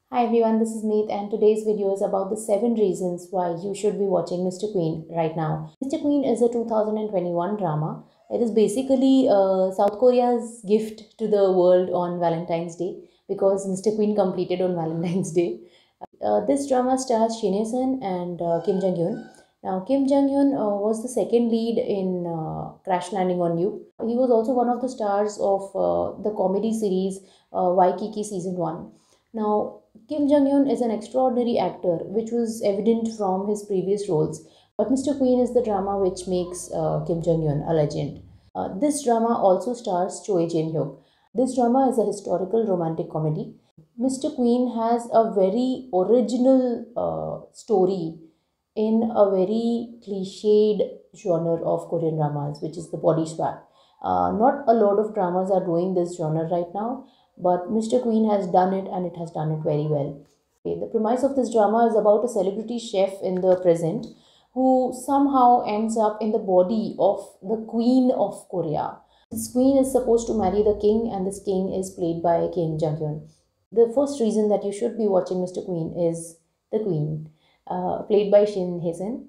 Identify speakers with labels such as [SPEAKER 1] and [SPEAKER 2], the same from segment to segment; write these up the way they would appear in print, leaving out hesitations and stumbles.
[SPEAKER 1] Hi everyone, this is Meet and today's video is about the 7 reasons why you should be watching Mr. Queen right now. Mr. Queen is a 2021 drama. It is basically South Korea's gift to the world on Valentine's Day because Mr. Queen completed on Valentine's Day. This drama stars Shin Hye-sun and Kim Jong-hyun. Now, Kim Jong-hyun was the second lead in Crash Landing on You. He was also one of the stars of the comedy series Waikiki Season 1. Now, Kim Jong-hyun is an extraordinary actor, which was evident from his previous roles. But Mr. Queen is the drama which makes Kim Jong-hyun a legend. This drama also stars Choi Jin-hyuk. This drama is a historical romantic comedy. Mr. Queen has a very original story in a very cliched genre of Korean dramas, which is the body swap. Not a lot of dramas are doing this genre right now, but Mr. Queen has done it and it has done it very well. Okay, the premise of this drama is about a celebrity chef in the present who somehow ends up in the body of the Queen of Korea. This queen is supposed to marry the king, and this king is played by Kim Jong Hyun. The first reason that you should be watching Mr. Queen is the queen, played by Shin Hye-sun.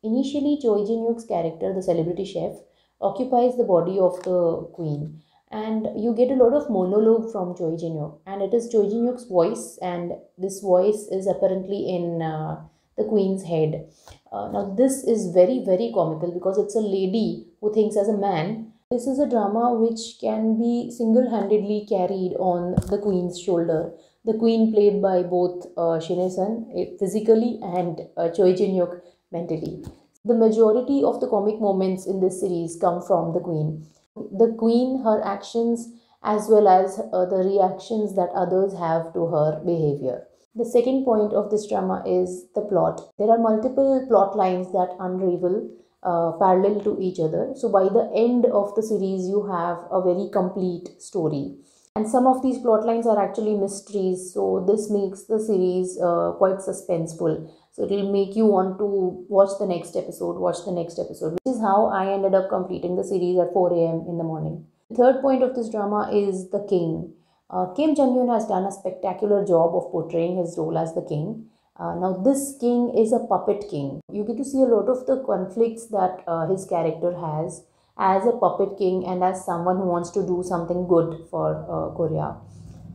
[SPEAKER 1] Initially, Choi Jin-hyuk's character, the celebrity chef, occupies the body of the queen, and you get a lot of monologue from Choi Jin-hyuk, and it is Choi Jin-hyuk's voice, and this voice is apparently in the queen's head. Now, this is very comical because it's a lady who thinks as a man. This is a drama which can be single-handedly carried on the queen's shoulder. The queen played by both Shin Hye-sun physically and Choi Jin-hyuk mentally. The majority of the comic moments in this series come from the queen. The queen, her actions, as well as the reactions that others have to her behavior. The second point of this drama is the plot. There are multiple plot lines that unravel parallel to each other. So by the end of the series, you have a very complete story. And some of these plot lines are actually mysteries. So this makes the series quite suspenseful. So it will make you want to watch the next episode, which is how I ended up completing the series at 4 a.m. in the morning. The third point of this drama is the king. Kim Jong-hyun has done a spectacular job of portraying his role as the king. Now, this king is a puppet king. You get to see a lot of the conflicts that his character has as a puppet king and as someone who wants to do something good for Korea.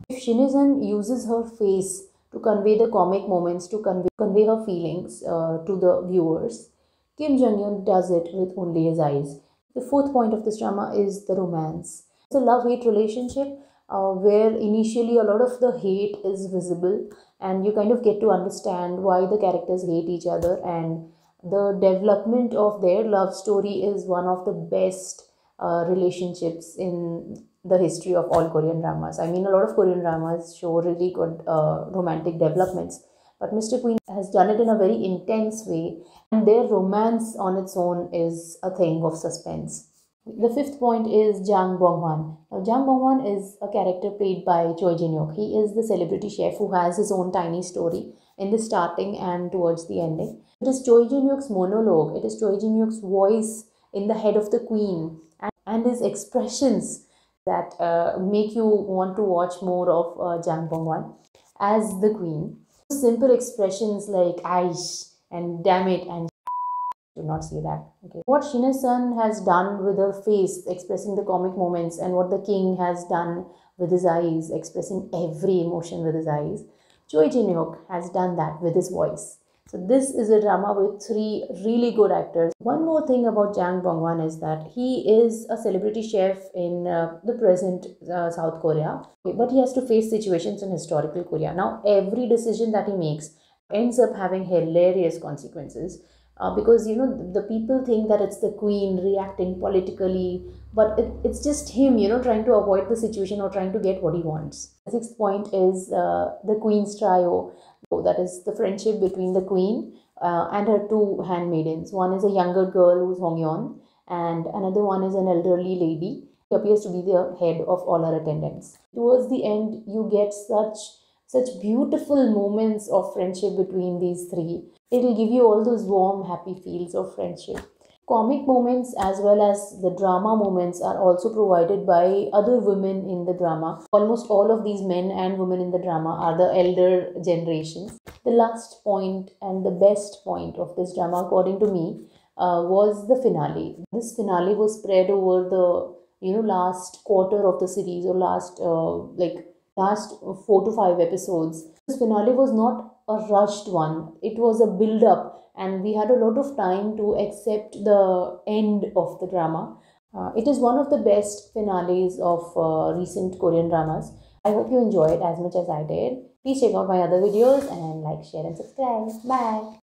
[SPEAKER 1] If Shin Hye-sun uses her face to convey the comic moments, to convey her feelings to the viewers, Kim Jong-hyun does it with only his eyes. The fourth point of this drama is the romance. It's a love-hate relationship where initially a lot of the hate is visible and you kind of get to understand why the characters hate each other, and the development of their love story is one of the best relationships in the history of all Korean dramas. I mean, a lot of Korean dramas show really good romantic developments, but Mr. Queen has done it in a very intense way, and their romance on its own is a thing of suspense. The fifth point is Jang Bong-hwan. Now, Jang Bong-hwan is a character played by Choi Jin-hyuk. He is the celebrity chef who has his own tiny story in the starting and towards the ending. It is Choi Jin-hyuk's monologue, it is Choi Jin-hyuk's voice in the head of the queen, and his expressions that make you want to watch more of Jang Bong-hwan as the queen. Simple expressions like "aish" and "damn it" and do not say that. Okay. What Shin Hye-sun has done with her face, expressing the comic moments, and what the king has done with his eyes, expressing every emotion with his eyes, Choi Jin-hyuk has done that with his voice. So this is a drama with 3 really good actors. One more thing about Jang Bong-hwan is that he is a celebrity chef in the present South Korea, but he has to face situations in historical Korea. Now, every decision that he makes ends up having hilarious consequences. Because the people think that it's the queen reacting politically, but it's just him trying to avoid the situation or trying to get what he wants. The sixth point is the queen's trio. That is the friendship between the queen and her 2 handmaidens. One is a younger girl who's Hong Yeon, and another one is an elderly lady. She appears to be the head of all her attendants. Towards the end, you get such beautiful moments of friendship between these 3. It will give you all those warm, happy feels of friendship. Comic moments as well as the drama moments are also provided by other women in the drama. Almost all of these men and women in the drama are the elder generations. The last point and the best point of this drama, according to me, was the finale. This finale was spread over the last quarter of the series, or last 4 to 5 episodes. This finale was not a rushed one. It was a build up, and we had a lot of time to accept the end of the drama. It is one of the best finales of recent Korean dramas. I hope you enjoyed as much as I did. Please check out my other videos and like, share, and subscribe. Bye.